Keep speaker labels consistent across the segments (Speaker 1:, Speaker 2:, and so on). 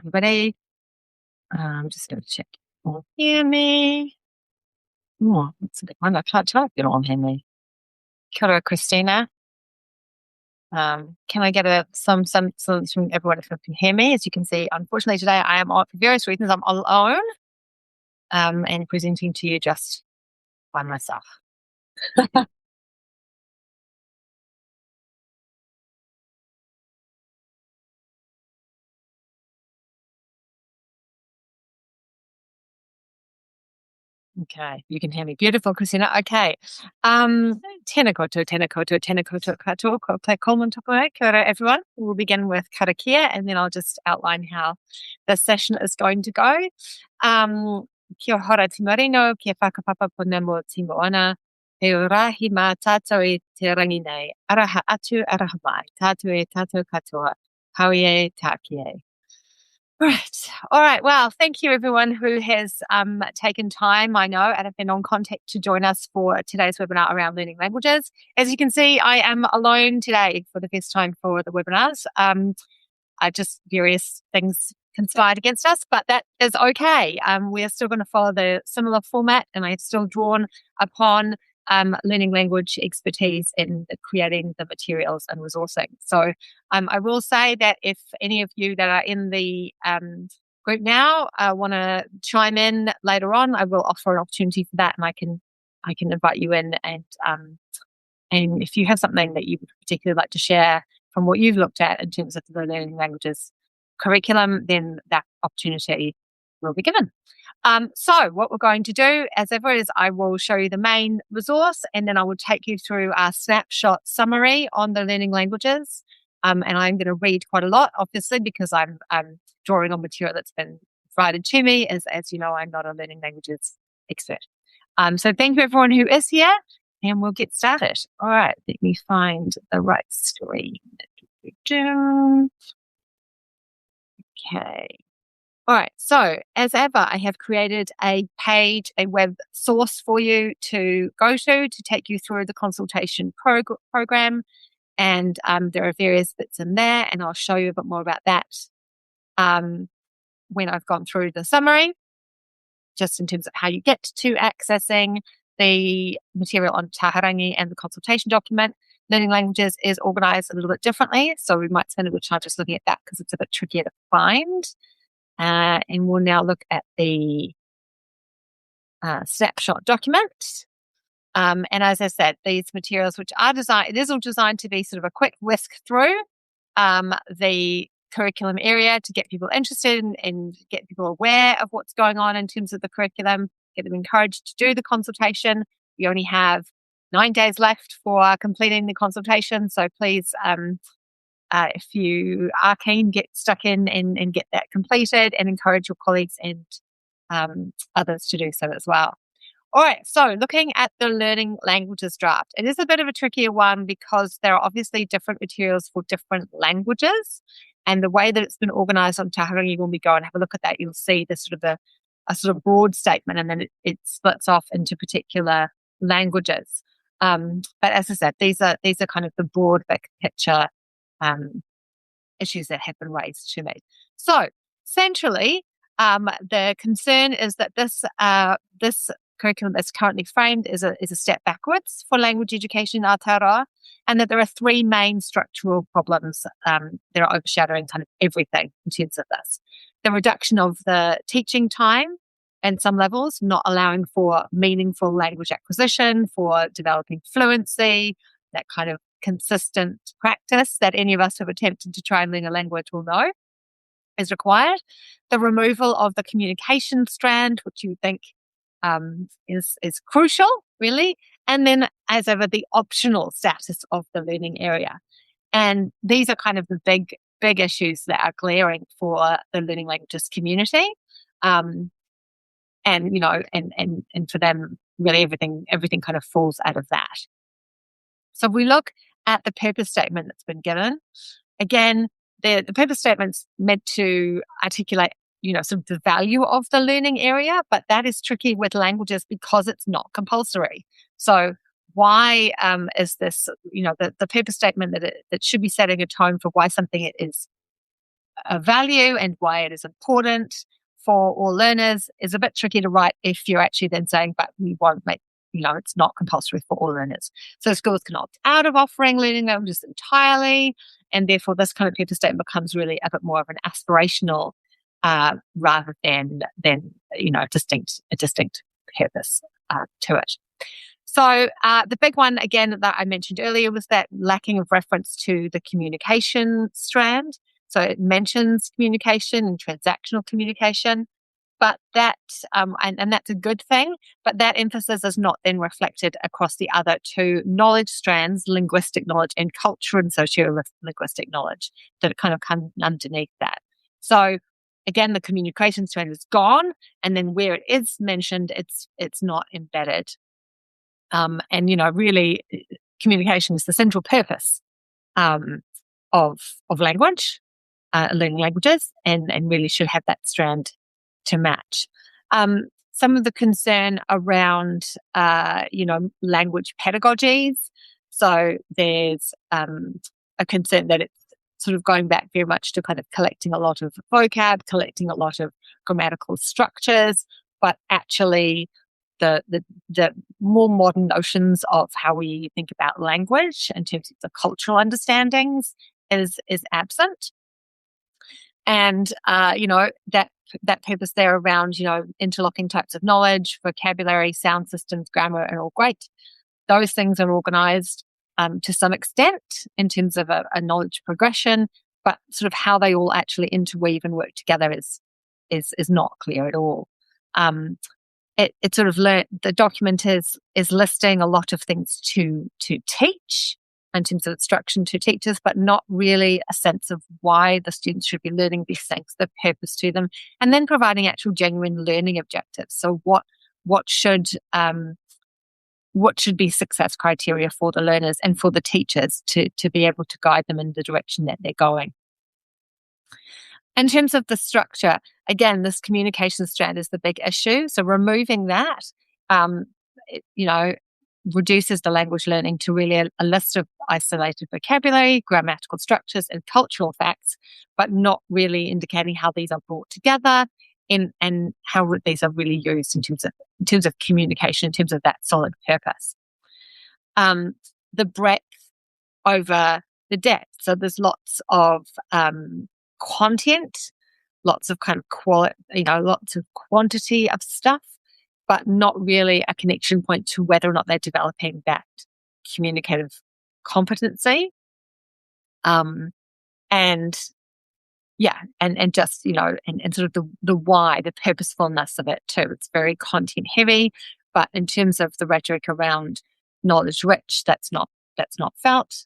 Speaker 1: everybody. I'm just going to check. You all hear me? Oh, that's a big one. I can't tell if you all hear me. Kia ora, Christina. Can I get some from everyone if you can hear me? As you can see, unfortunately today I am for various reasons I'm alone and presenting to you just by myself. Okay, you can hear me. Beautiful, Christina. Okay. Tēnā koutou, tēnā koutou, tēnā koutou katoa, ko te kolman toko e. Kia ora, everyone. We'll begin with karakia, and then I'll just outline how the session is going to go. Kia hora te marino, kia whakapapa puna mo te moana. He urahi mā tātou e te rangi nei. Araha atu, araha mai. Tātou e tātou katoa. Haui e tāki e. Right. All right. Well, thank you everyone who has taken time, I know, out of their non-contact to join us for today's webinar around learning languages. As you can see, I am alone today for the first time for the webinars. Just various things conspired against us, but that is okay. We're still going to follow the similar format, and I've still drawn upon learning language expertise in creating the materials and resourcing. So I will say that if any of you that are in the group now want to chime in later on, I will offer an opportunity for that, and I can invite you in, and if you have something that you would particularly like to share from what you've looked at in terms of the learning languages curriculum, then that opportunity will be given. So what we're going to do, as ever, is I will show you the main resource, and then I will take you through our snapshot summary on the learning languages. And I'm going to read quite a lot, obviously, because I'm drawing on material that's been provided to me. As you know, I'm not a learning languages expert. So thank you everyone who is here, and we'll get started. All right, let me find the right story. Okay. All right, so as ever, I have created a page, a web source for you to go to take you through the consultation program. And there are various bits in there, and I'll show you a bit more about that when I've gone through the summary, just in terms of how you get to accessing the material on Taharangi and the consultation document. Learning languages is organised a little bit differently, so we might spend a bit of time just looking at that because it's a bit trickier to find. And we'll now look at the snapshot document. And as I said, these materials, which are designed, it is all designed to be sort of a quick whisk through the curriculum area to get people interested and get people aware of what's going on in terms of the curriculum, get them encouraged to do the consultation. We only have 9 days left for completing the consultation, so please, if you are keen, get stuck in and get that completed, and encourage your colleagues and others to do so as well. All right, so looking at the learning languages draft, it is a bit of a trickier one because there are obviously different materials for different languages, and the way that it's been organised on Taharangi, when we go and have a look at that, you'll see the sort of a sort of broad statement, and then it splits off into particular languages. But as I said, these are kind of the broad big picture issues that have been raised to me. So centrally, the concern is that this curriculum that's currently framed is a step backwards for language education in Aotearoa, and that there are three main structural problems that are overshadowing kind of everything in terms of this. The reduction of the teaching time and some levels, not allowing for meaningful language acquisition, for developing fluency, that kind of consistent practice that any of us who have attempted to try and learn a language will know is required. The removal of the communication strand, which you would think is crucial, really. And then, as ever, the optional status of the learning area. And these are kind of the big issues that are glaring for the learning languages community. And, you know, and for them, really everything kind of falls out of that. So if we look at the purpose statement that's been given, again, the purpose statement's meant to articulate, you know, sort of the value of the learning area, but that is tricky with languages because it's not compulsory. So why is this, you know, the purpose statement that should be setting a tone for why something is value and why it is important for all learners is a bit tricky to write if you're actually then saying, but we won't make, it's not compulsory for all learners. So schools can opt out of offering learning languages entirely, and therefore this kind of purpose statement becomes really a bit more of an aspirational rather than a distinct purpose to it. So the big one, again, that I mentioned earlier was that lacking of reference to the communication strand. So it mentions communication and transactional communication, but that, and that's a good thing, but that emphasis is not then reflected across the other two knowledge strands, linguistic knowledge and culture and socio-linguistic knowledge, that kind of come underneath that. So again, the communication strand is gone, and then where it is mentioned, it's not embedded. And, really communication is the central purpose of language, learning languages, and really should have that strand to match. Some of the concern around, language pedagogies. So there's a concern that it's sort of going back very much to kind of collecting a lot of vocab, collecting a lot of grammatical structures, but actually the more modern notions of how we think about language in terms of the cultural understandings is absent. And, that purpose there around, interlocking types of knowledge, vocabulary, sound systems, grammar are all great. Those things are organized to some extent in terms of a knowledge progression, but sort of how they all actually interweave and work together is not clear at all. It sort of the document is listing a lot of things to teach in terms of instruction to teachers, but not really a sense of why the students should be learning these things, the purpose to them, and then providing actual genuine learning objectives. So what should be success criteria for the learners and for the teachers to be able to guide them in the direction that they're going. In terms of the structure, again, this communication strand is the big issue. So removing that, reduces the language learning to really a list of isolated vocabulary, grammatical structures, and cultural facts, but not really indicating how these are brought together and how these are really used in terms of communication, in terms of that solid purpose. The breadth over the depth. So there's lots of content, lots of kind of lots of quantity of stuff, but not really a connection point to whether or not they're developing that communicative competency. And just, and sort of the why, the purposefulness of it too. It's very content heavy, but in terms of the rhetoric around knowledge rich, that's not felt.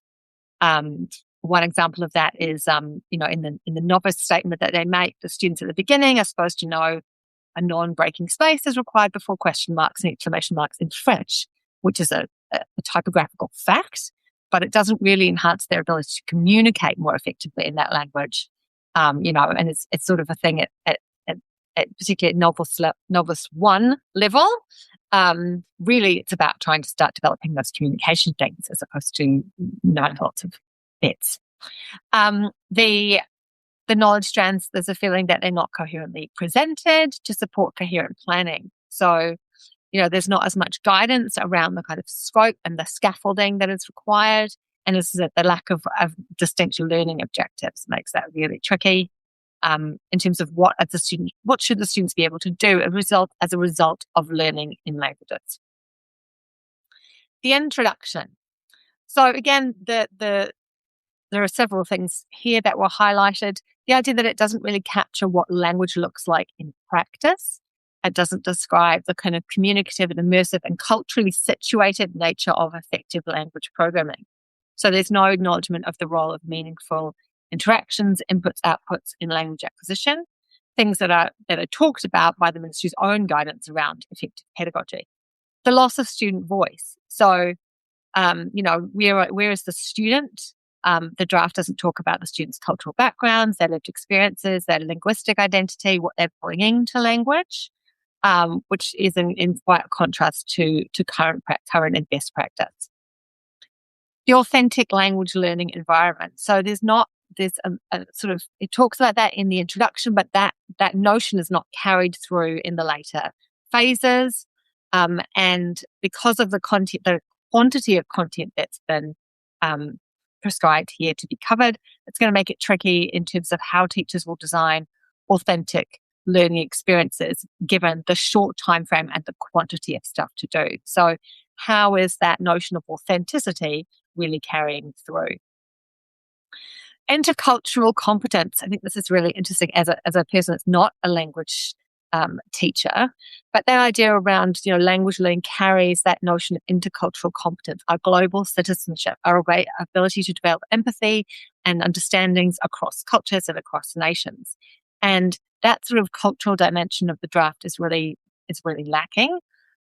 Speaker 1: One example of that is, in the novice statement that they make, the students at the beginning are supposed to know a non-breaking space is required before question marks and exclamation marks in French, which is a typographical fact, but it doesn't really enhance their ability to communicate more effectively in that language. And it's sort of a thing at particularly at novice one level. Really, it's about trying to start developing those communication things as opposed to knowing lots of bits. The knowledge strands, there's a feeling that they're not coherently presented to support coherent planning. So, there's not as much guidance around the kind of scope and the scaffolding that is required. And this is the lack of distinct learning objectives makes that really tricky in terms of what should the students be able to do as a result of learning in languages. The introduction. So again, there are several things here that were highlighted. The idea that it doesn't really capture what language looks like in practice. It doesn't describe the kind of communicative and immersive and culturally situated nature of effective language programming. So there's no acknowledgement of the role of meaningful interactions, inputs, outputs in language acquisition, things that are talked about by the ministry's own guidance around effective pedagogy. The loss of student voice. So, where is the student? The draft doesn't talk about the students' cultural backgrounds, their lived experiences, their linguistic identity, what they're bringing to language, which is in quite contrast to current and best practice. The authentic language learning environment. So there's not a sort of, it talks about that in the introduction, but that notion is not carried through in the later phases. And because of the quantity of content that's been prescribed here to be covered, it's going to make it tricky in terms of how teachers will design authentic learning experiences given the short time frame and the quantity of stuff to do. So how is that notion of authenticity really carrying through? Intercultural competence. I think this is really interesting as a person that's not a language teacher, but that idea around, language learning carries that notion of intercultural competence, our global citizenship, our ability to develop empathy and understandings across cultures and across nations. And that sort of cultural dimension of the draft is really lacking.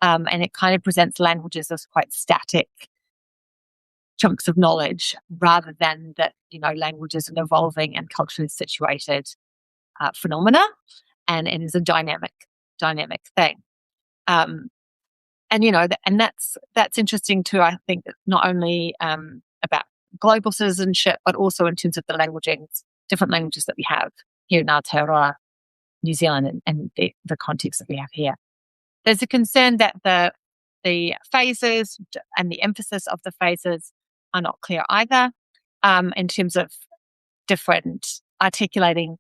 Speaker 1: And it kind of presents languages as quite static chunks of knowledge rather than that, language is an evolving and culturally situated phenomena, and it is a dynamic thing. And that's interesting too. I think that not only about global citizenship, but also in terms of the different languages that we have here in Aotearoa, New Zealand, and the context that we have here. There's a concern that the phases and the emphasis of the phases are not clear either, in terms of articulating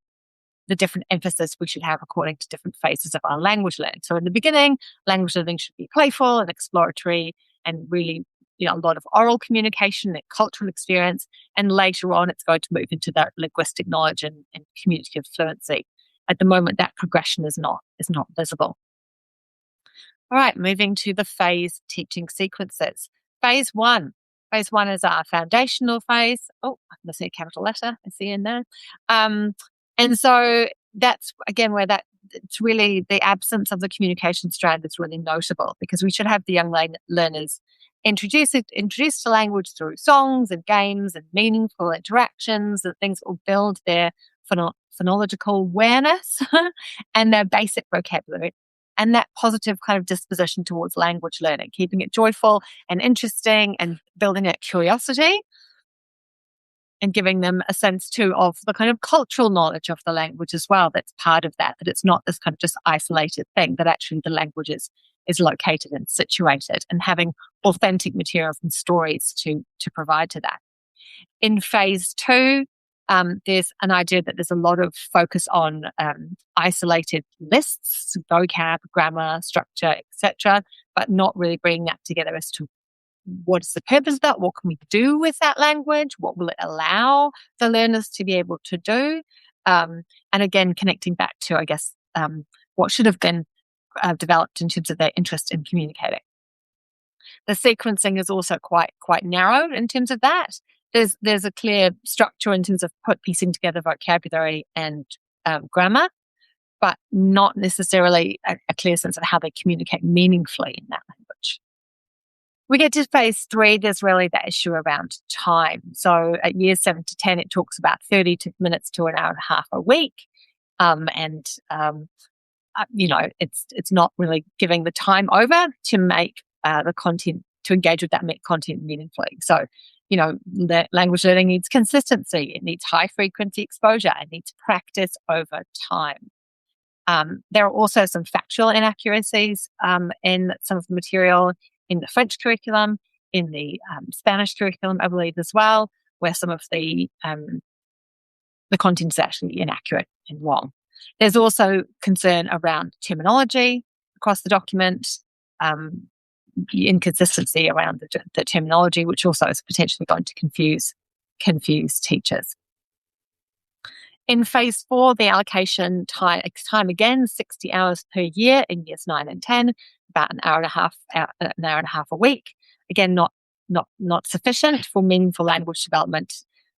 Speaker 1: the different emphasis we should have according to different phases of our language learning. So in the beginning, language learning should be playful and exploratory and really, a lot of oral communication and cultural experience. And later on, it's going to move into that linguistic knowledge and communicative fluency. At the moment, that progression is not visible. All right, moving to the phase teaching sequences. Phase 1. Phase 1 is our foundational phase. Oh, I'm going to see a capital letter. I see in there. And so that's, again, where it's really the absence of the communication strand is really notable, because we should have the young learners introduced to language through songs and games and meaningful interactions and things that will build their phonological awareness and their basic vocabulary, and that positive kind of disposition towards language learning, keeping it joyful and interesting and building that curiosity and giving them a sense too of the kind of cultural knowledge of the language as well. That's part of that it's not this kind of just isolated thing, that actually the language is located and situated, and having authentic materials and stories to provide to that. In phase 2, there's an idea that there's a lot of focus on isolated lists, vocab, grammar, structure, etc., but not really bringing that together as to what is the purpose of that, what can we do with that language, what will it allow the learners to be able to do, and again, connecting back to, I guess, what should have been developed in terms of their interest in communicating. The sequencing is also quite narrow in terms of that. There's a clear structure in terms of piecing together vocabulary and grammar, but not necessarily a clear sense of how they communicate meaningfully in that language. We get to phase 3, there's really that issue around time. So at years 7 to 10, it talks about 30 minutes to an hour and a half a week. It's not really giving the time over to make the content, to engage with that content meaningfully. So, the language learning needs consistency. It needs high frequency exposure. It needs practice over time. There are also some factual inaccuracies in some of the material in the French curriculum, in the Spanish curriculum, I believe, as well, where some of the content is actually inaccurate and wrong. There's also concern around terminology across the document, inconsistency around the terminology, which also is potentially going to confuse teachers. In phase 4, the allocation time again, 60 hours per year in years 9 and 10, about an hour and a half a week. Again, not sufficient for meaningful language development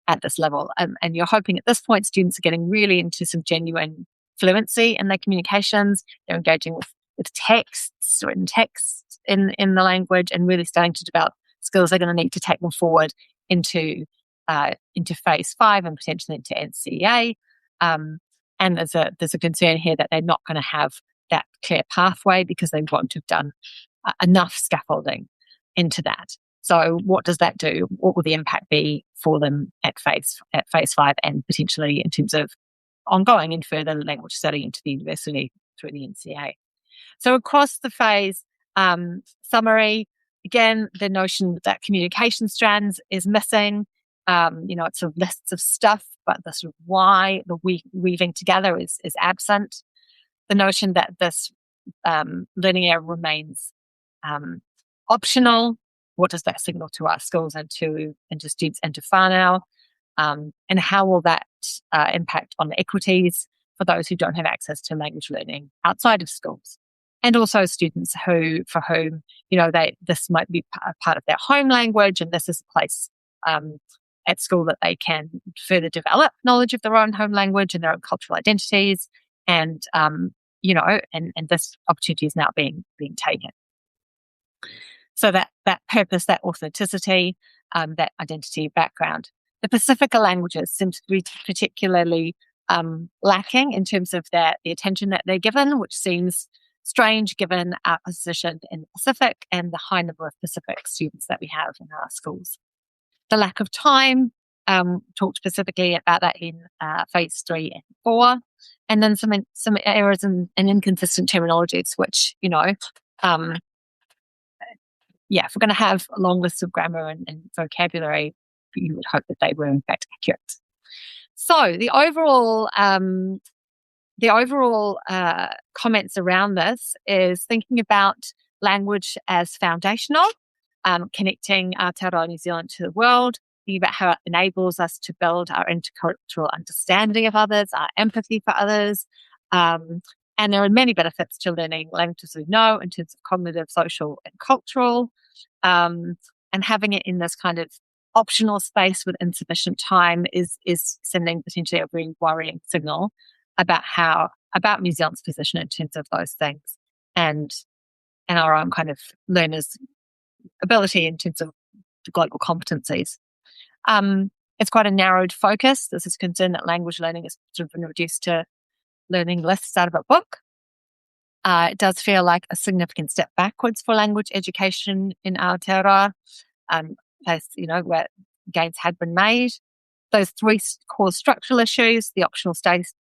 Speaker 1: at this level. And you're hoping at this point students are getting really into some genuine fluency in their communications. They're engaging with texts, written texts in the language, and really starting to develop skills they're going to need to take them forward into phase 5 and potentially into NCEA. And there's a concern here that they're not going to have that clear pathway because they won't have done enough scaffolding into that. So what does that do? What will the impact be for them at phase 5 and potentially in terms of ongoing and further language study into the university through the NCA? So across the phase summary, again, the notion that communication strands is missing. It's sort of lists of stuff, but the sort of why, the weaving together is absent. The notion that this learning area remains optional. What does that signal to our schools and to students and to whānau? And how will that impact on equities for those who don't have access to language learning outside of schools? And also students for whom, this might be part of their home language, and this is a place at school that they can further develop knowledge of their own home language and their own cultural identities. And, and this opportunity is now being taken. So that purpose, that authenticity, that identity background. The Pacifica languages seem to be particularly lacking in terms of the attention that they're given, which seems strange given our position in the Pacific and the high number of Pacific students that we have in our schools. The lack of time, talked specifically about that in phase 3 and 4, and then some errors and inconsistent terminologies, which, if we're going to have a long list of grammar and vocabulary, you would hope that they were in fact accurate. So the overall comments around this is thinking about language as foundational, connecting Aotearoa New Zealand to the world, thinking about how it enables us to build our intercultural understanding of others, our empathy for others. And there are many benefits to learning languages we know in terms of cognitive, social, and cultural. And having it in this kind of optional space with insufficient time is sending potentially a very worrying signal about New Zealand's position in terms of those things and our own kind of learners' ability in terms of the global competencies. It's quite a narrowed focus. This is concerned that language learning is sort of been reduced to learning lists out of a book. It does feel like a significant step backwards for language education in Aotearoa, where gains had been made. Those 3 core structural issues, the optional status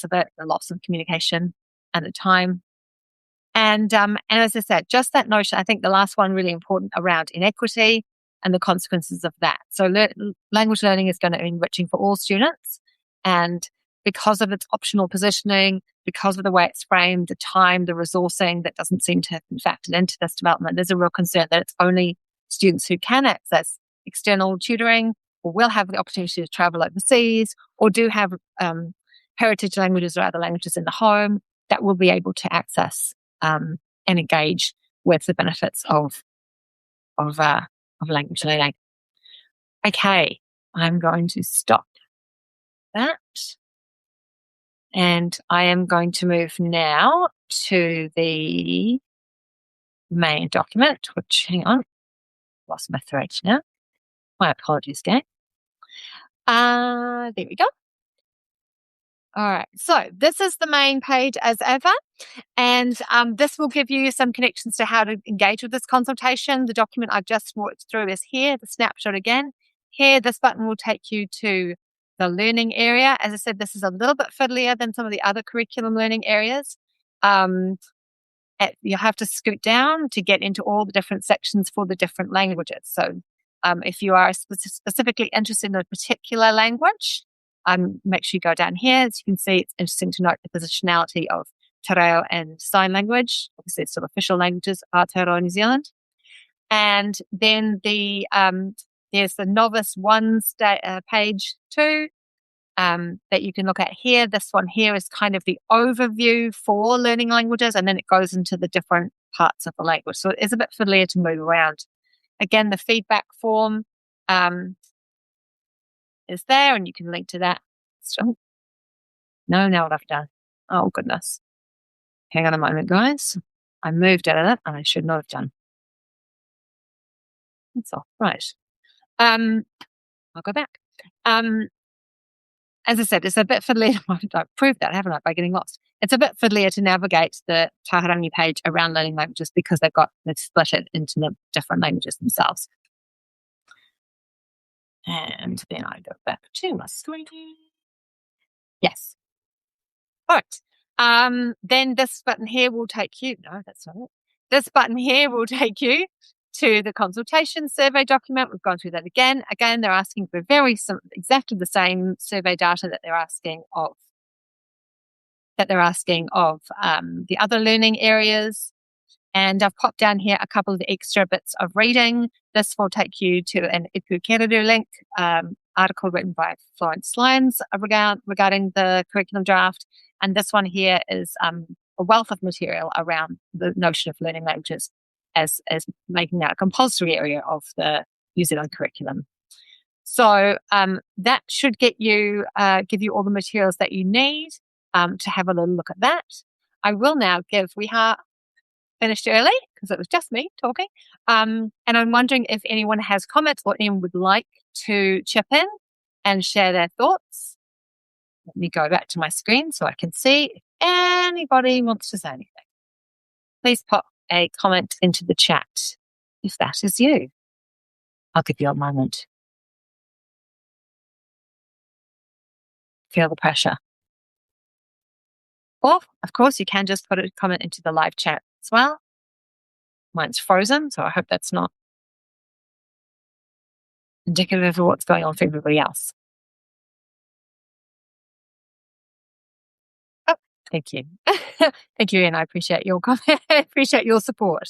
Speaker 1: of it, the loss of communication and the time. And as I said, just that notion, I think the last one really important around inequity and the consequences of that. So language learning is going to be enriching for all students. And because of its optional positioning, because of the way it's framed, the time, the resourcing that doesn't seem to have been factored into this development, there's a real concern that it's only students who can access external tutoring or will have the opportunity to travel overseas or do have heritage languages or other languages in the home that will be able to access and engage with the benefits of language learning. Okay, I'm going to stop that. And I am going to move now to the main document, which, hang on, lost my thread now. My apologies, gang. There we go. All right, so this is the main page as ever, and this will give you some connections to how to engage with this consultation. The document I've just walked through is here, the snapshot again. Here, this button will take you to the learning area. As I said, this is a little bit fiddlier than some of the other curriculum learning areas. You'll have to scoot down to get into all the different sections for the different languages. So if you are specifically interested in a particular language, make sure you go down here. As you can see, it's interesting to note the positionality of te reo and sign language. Obviously, it's still official languages of Aotearoa New Zealand. And then there's the novice one page 2 that you can look at here. This one here is kind of the overview for learning languages, and then it goes into the different parts of the language. So it is a bit fiddlier to move around. Again, the feedback form is there, and you can link to that. So, now what I've done. Oh, goodness. Hang on a moment, guys. I moved out of that, and I should not have done. That's all right. I'll go back. As I said, it's a bit fiddlier. I've proved that, haven't I, by getting lost. It's a bit fiddlier to navigate the Taharangi page around learning languages because they've split it into the different languages themselves. And then I go back to my screen. Yes. All right. Then this button here will take you, no, that's not it. This button here will take you to the consultation survey document. We've gone through that again. Again, they're asking for exactly the same survey data that they're asking of the other learning areas. And I've popped down here a couple of extra bits of reading. This will take you to an Ipu Kereru link, article written by Florence Lyons regarding the curriculum draft. And this one here is a wealth of material around the notion of learning languages as making that a compulsory area of the New Zealand curriculum. So that should give you all the materials that you need to have a little look at that. I will now we have finished early because it was just me talking. And I'm wondering if anyone has comments or anyone would like to chip in and share their thoughts. Let me go back to my screen so I can see if anybody wants to say anything. Please pop a comment into the chat if that is you. I'll give you a moment. Feel the pressure. Or, of course, you can just put a comment into the live chat as well. Mine's frozen, so I hope that's not indicative of what's going on for everybody else. Oh, thank you. Thank you, Ian. I appreciate your comment. I appreciate your support.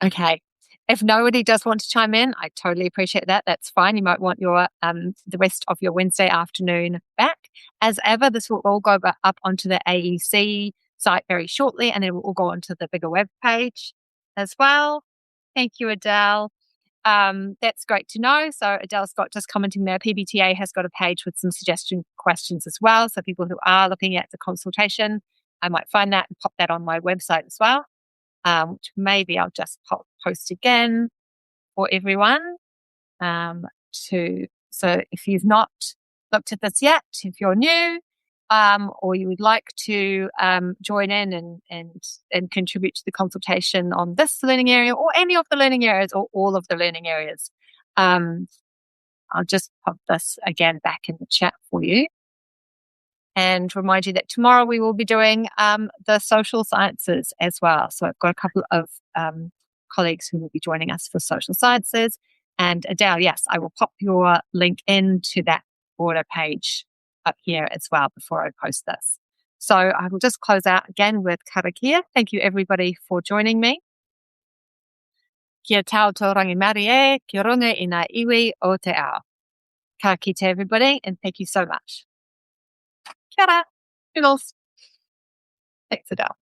Speaker 1: Okay. If nobody does want to chime in, I totally appreciate that. That's fine. You might want your the rest of your Wednesday afternoon back. As ever, this will all go up onto the AEC site very shortly, and it will all go onto the bigger web page as well. Thank you, Adele. That's great to know. So Adele Scott just commenting there. PBTA has got a page with some suggestion questions as well. So people who are looking at the consultation, I might find that and pop that on my website as well. Which maybe I'll just post again for everyone. So if you've not looked at this yet, if you're new, or you would like to join in and contribute to the consultation on this learning area or any of the learning areas or all of the learning areas, I'll just pop this again back in the chat for you. And remind you that tomorrow we will be doing the social sciences as well. So I've got a couple of colleagues who will be joining us for social sciences. And Adele, yes, I will pop your link into that border page up here as well before I post this. So I will just close out again with karakia. Thank you everybody for joining me. Kia tau tō rangimari e, kia runga i ngā iwi o te ao. Ka kite everybody, and thank you so much. Kia ora. Toodles. Thanks, Adele.